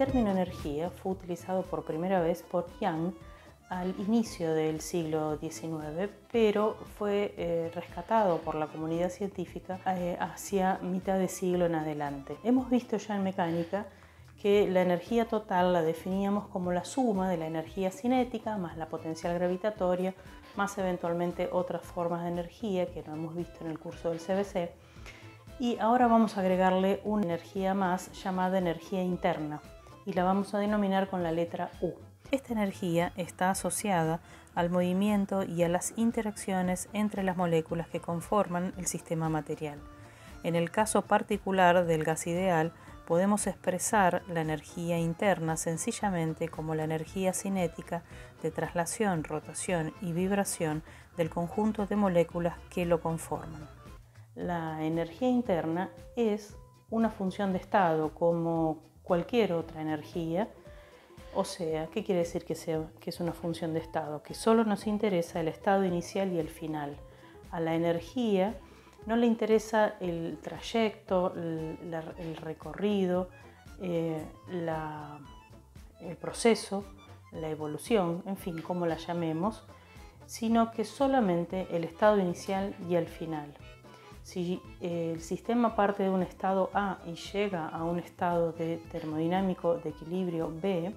término energía fue utilizado por primera vez por Young al inicio del siglo XIX, pero fue rescatado por la comunidad científica hacia mitad de siglo en adelante. Hemos visto ya en mecánica que la energía total la definíamos como la suma de la energía cinética más la potencial gravitatoria, más eventualmente otras formas de energía que no hemos visto en el curso del CBC. Y ahora vamos a agregarle una energía más llamada energía interna y la vamos a denominar con la letra U. Esta energía está asociada al movimiento y a las interacciones entre las moléculas que conforman el sistema material. En el caso particular del gas ideal, podemos expresar la energía interna sencillamente como la energía cinética de traslación, rotación y vibración del conjunto de moléculas que lo conforman. La energía interna es una función de estado como cualquier otra energía. O sea, ¿qué quiere decir que es una función de estado? Que solo nos interesa el estado inicial y el final. A la energía no le interesa el trayecto, el recorrido, el proceso, la evolución, en fin, como la llamemos, sino que solamente el estado inicial y el final. Si el sistema parte de un estado A y llega a un estado termodinámico de equilibrio B,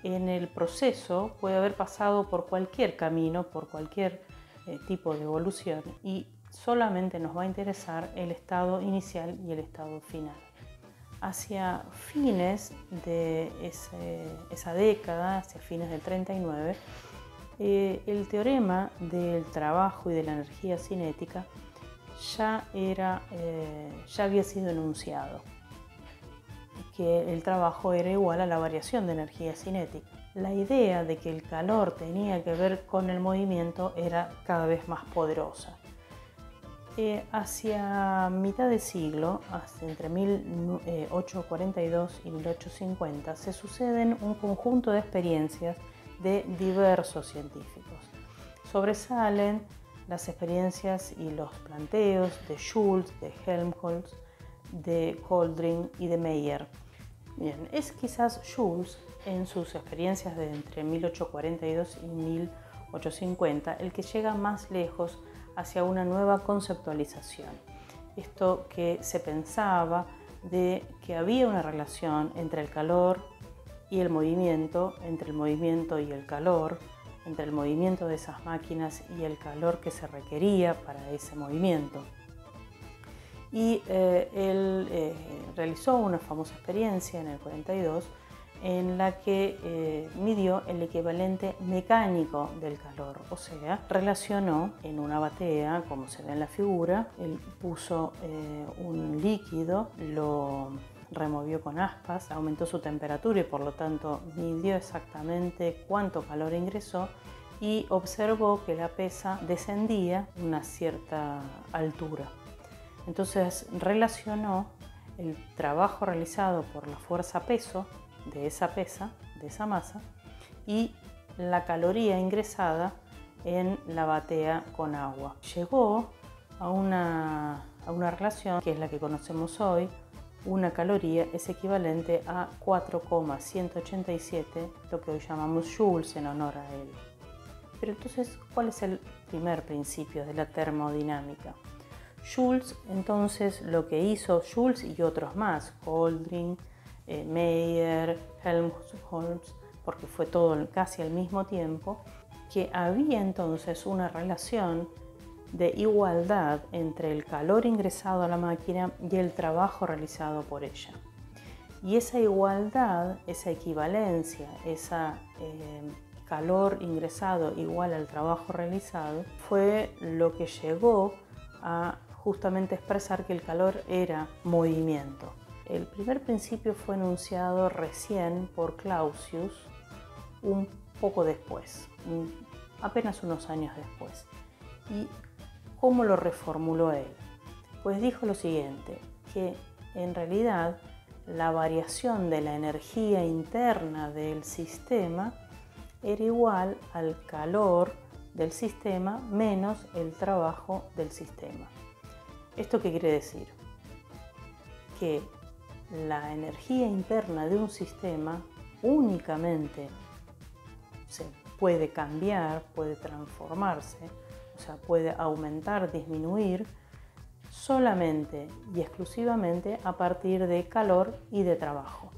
en el proceso puede haber pasado por cualquier camino, por cualquier tipo de evolución y solamente nos va a interesar el estado inicial y el estado final. Hacia fines de esa década, hacia fines del 39, el teorema del trabajo y de la energía cinética ya había sido enunciado, que el trabajo era igual a la variación de energía cinética. La idea de que el calor tenía que ver con el movimiento era cada vez más poderosa. Hacia mitad de siglo, entre 1842 y 1850, se suceden un conjunto de experiencias de diversos científicos. Sobresalen las experiencias y los planteos de Schulz, de Helmholtz, de Coldring y de Meyer. Bien, es quizás Schulz, en sus experiencias de entre 1842 y 1850, el que llega más lejos hacia una nueva conceptualización. Esto que se pensaba de que había una relación entre el calor y el movimiento, entre el movimiento y el calor, entre el movimiento de esas máquinas y el calor que se requería para ese movimiento. Y él realizó una famosa experiencia en el 42 en la que midió el equivalente mecánico del calor, o sea, relacionó en una batea, como se ve en la figura, él puso un líquido, lo removió con aspas, aumentó su temperatura y por lo tanto midió exactamente cuánto calor ingresó y observó que la pesa descendía a una cierta altura. Entonces relacionó el trabajo realizado por la fuerza-peso de esa masa, y la caloría ingresada en la batea con agua. Llegó a una relación que es la que conocemos hoy. Una caloría es equivalente a 4,187, lo que hoy llamamos joules en honor a él. Pero entonces, ¿cuál es el primer principio de la termodinámica? Schulz, entonces, lo que hizo Schulz y otros más, Coldring, Meyer, Helmholtz, porque fue todo casi al mismo tiempo, que había entonces una relación de igualdad entre el calor ingresado a la máquina y el trabajo realizado por ella. Y esa igualdad, esa equivalencia, esa calor ingresado igual al trabajo realizado, fue lo que llegó a justamente expresar que el calor era movimiento. El primer principio fue enunciado recién por Clausius un poco después, apenas unos años después. ¿Y cómo lo reformuló él? Pues dijo lo siguiente, que en realidad la variación de la energía interna del sistema era igual al calor del sistema menos el trabajo del sistema. ¿Esto qué quiere decir? Que la energía interna de un sistema únicamente se puede cambiar, puede transformarse, o sea, puede aumentar, disminuir, solamente y exclusivamente a partir de calor y de trabajo.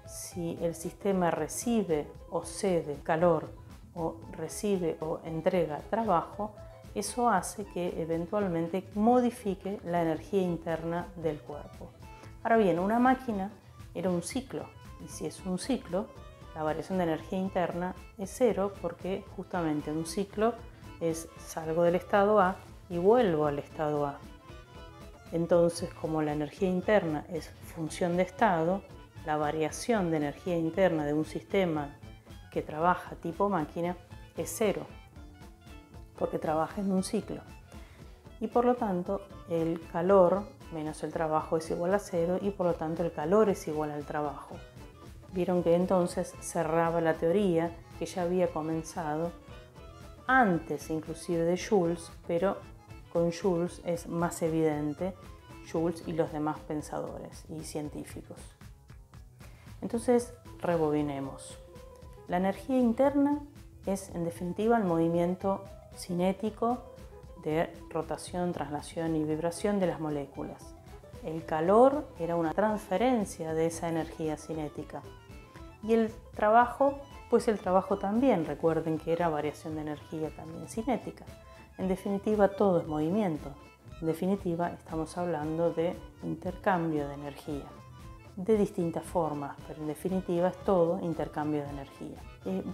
Si el sistema recibe o cede calor o recibe o entrega trabajo, eso hace que eventualmente modifique la energía interna del cuerpo. Ahora bien, una máquina era un ciclo, y si es un ciclo, la variación de energía interna es cero, porque justamente un ciclo es salgo del estado A y vuelvo al estado A. Entonces, como la energía interna es función de estado, la variación de energía interna de un sistema que trabaja tipo máquina es cero, porque trabaja en un ciclo. Y por lo tanto, el calor menos el trabajo es igual a cero, y por lo tanto el calor es igual al trabajo. Vieron que entonces cerraba la teoría que ya había comenzado antes inclusive de Joule, pero con Joule es más evidente, Joule y los demás pensadores y científicos. Entonces, rebobinemos. La energía interna es, en definitiva, el movimiento cinético de rotación, traslación y vibración de las moléculas. El calor era una transferencia de esa energía cinética. Y el trabajo, pues el trabajo también, recuerden que era variación de energía también cinética. En definitiva, todo es movimiento. En definitiva, estamos hablando de intercambio de energía, de distintas formas, pero en definitiva es todo intercambio de energía.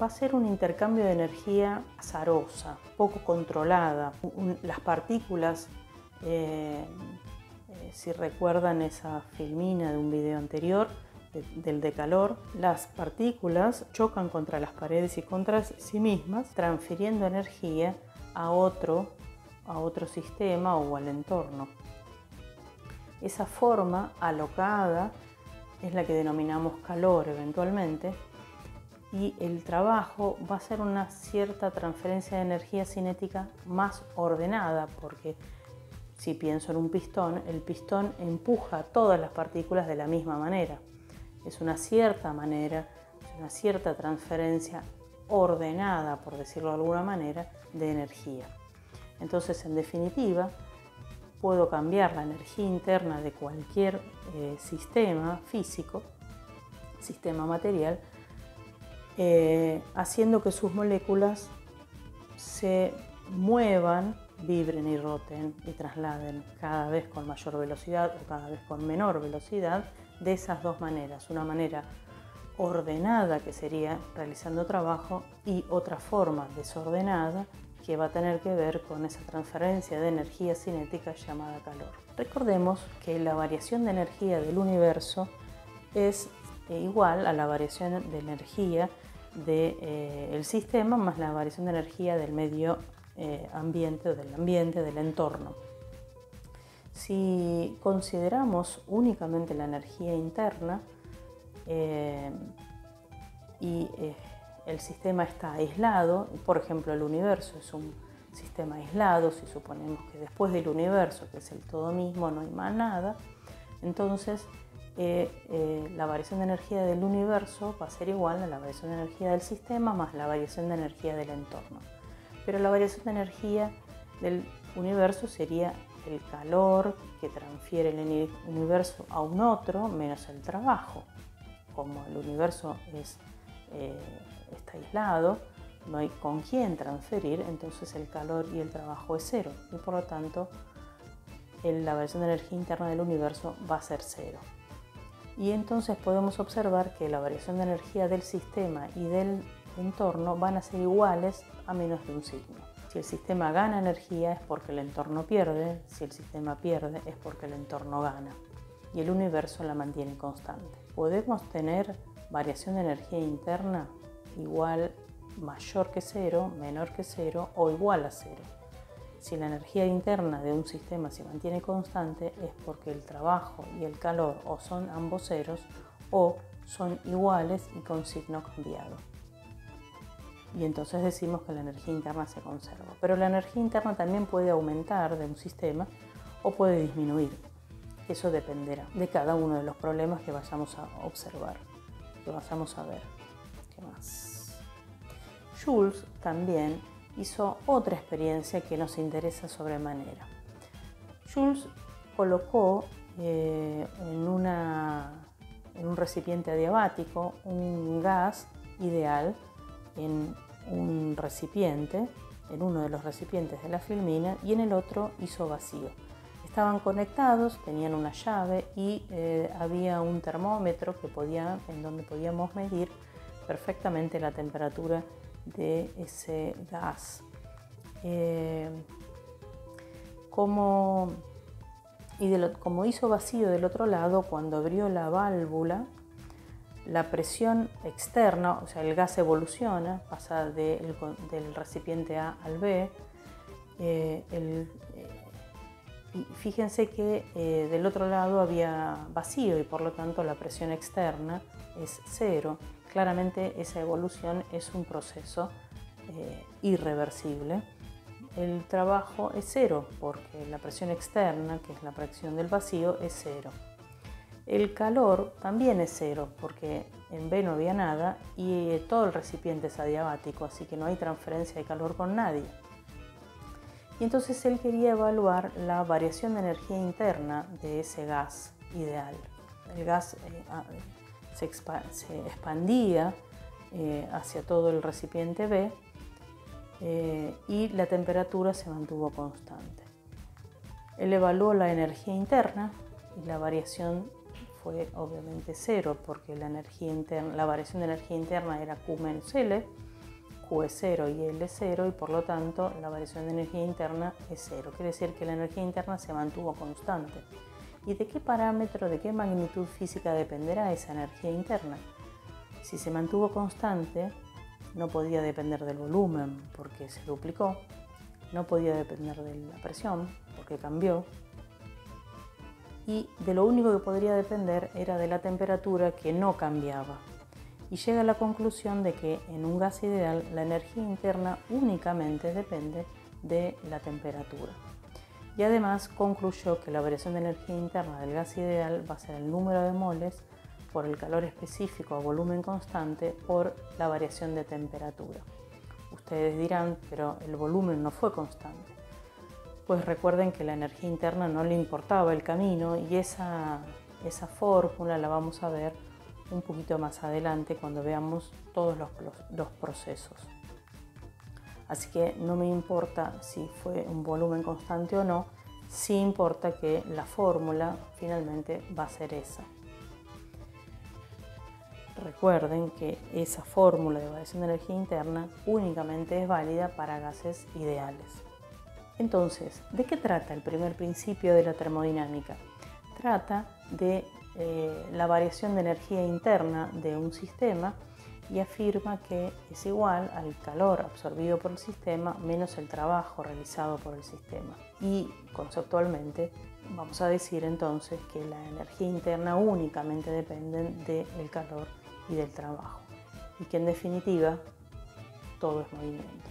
Va a ser un intercambio de energía azarosa, poco controlada. Las partículas, si recuerdan esa filmina de un video anterior, del de calor, las partículas chocan contra las paredes y contra sí mismas, transfiriendo energía a otro sistema o al entorno. Esa forma alocada es la que denominamos calor eventualmente, y el trabajo va a ser una cierta transferencia de energía cinética más ordenada, porque si pienso en un pistón, el pistón empuja todas las partículas de la misma manera. Es una cierta manera, es una cierta transferencia ordenada, por decirlo de alguna manera, de energía. Entonces, en definitiva, puedo cambiar la energía interna de cualquier sistema físico, sistema material, haciendo que sus moléculas se muevan, vibren y roten y trasladen cada vez con mayor velocidad o cada vez con menor velocidad, de esas dos maneras. Una manera ordenada, que sería realizando trabajo, y otra forma desordenada, que va a tener que ver con esa transferencia de energía cinética llamada calor. Recordemos que la variación de energía del universo es igual a la variación de energía del sistema más la variación de energía del medio ambiente, o del ambiente, del entorno. Si consideramos únicamente la energía interna y el sistema está aislado, por ejemplo el universo es un sistema aislado, si suponemos que después del universo, que es el todo mismo, no hay más nada, entonces la variación de energía del universo va a ser igual a la variación de energía del sistema más la variación de energía del entorno. Pero la variación de energía del universo sería el calor que transfiere el universo a un otro menos el trabajo. Como el universo está aislado, no hay con quién transferir, entonces el calor y el trabajo es cero, y por lo tanto la variación de energía interna del universo va a ser cero. Y entonces podemos observar que la variación de energía del sistema y del entorno van a ser iguales a menos de un signo. Si el sistema gana energía es porque el entorno pierde, si el sistema pierde es porque el entorno gana, y el universo la mantiene constante. Podemos tener variación de energía interna igual, mayor que cero, menor que cero o igual a cero. Si la energía interna de un sistema se mantiene constante es porque el trabajo y el calor o son ambos ceros o son iguales y con signo cambiado. Y entonces decimos que la energía interna se conserva. Pero la energía interna también puede aumentar de un sistema o puede disminuir. Eso dependerá de cada uno de los problemas que vayamos a observar, que vayamos a ver. ¿Qué más? Jules también hizo otra experiencia que nos interesa sobremanera. Jules colocó en un recipiente adiabático un gas ideal en un recipiente, en uno de los recipientes de la filmina, y en el otro hizo vacío. Estaban conectados, tenían una llave y había un termómetro en donde podíamos medir perfectamente la temperatura de ese gas. Como hizo vacío del otro lado, cuando abrió la válvula, la presión externa, o sea, el gas evoluciona, pasa del recipiente A al B. Y fíjense que del otro lado había vacío y por lo tanto la presión externa es cero. Claramente esa evolución es un proceso irreversible. El trabajo es cero porque la presión externa, que es la presión del vacío, es cero. El calor también es cero porque en B no había nada y todo el recipiente es adiabático, así que no hay transferencia de calor con nadie. Y entonces él quería evaluar la variación de energía interna de ese gas ideal. El gas se expandía hacia todo el recipiente B y la temperatura se mantuvo constante. Él evaluó la energía interna y la variación fue obviamente cero porque la variación de energía interna era Q menos L, Q es 0 y L es 0 y por lo tanto la variación de energía interna es 0. Quiere decir que la energía interna se mantuvo constante. ¿Y de qué parámetro, de qué magnitud física dependerá esa energía interna? Si se mantuvo constante, no podía depender del volumen porque se duplicó, no podía depender de la presión porque cambió, y de lo único que podría depender era de la temperatura que no cambiaba. Y llega a la conclusión de que en un gas ideal la energía interna únicamente depende de la temperatura. Y además concluyó que la variación de energía interna del gas ideal va a ser el número de moles por el calor específico a volumen constante por la variación de temperatura. Ustedes dirán, pero el volumen no fue constante. Pues recuerden que la energía interna no le importaba el camino y esa fórmula la vamos a ver un poquito más adelante cuando veamos todos los procesos. Así que no me importa si fue un volumen constante o no, sí importa que la fórmula finalmente va a ser esa. Recuerden que esa fórmula de variación de energía interna únicamente es válida para gases ideales. Entonces, ¿de qué trata el primer principio de la termodinámica? Trata de la variación de energía interna de un sistema y afirma que es igual al calor absorbido por el sistema menos el trabajo realizado por el sistema. Y conceptualmente vamos a decir entonces que la energía interna únicamente depende del calor y del trabajo y que en definitiva todo es movimiento.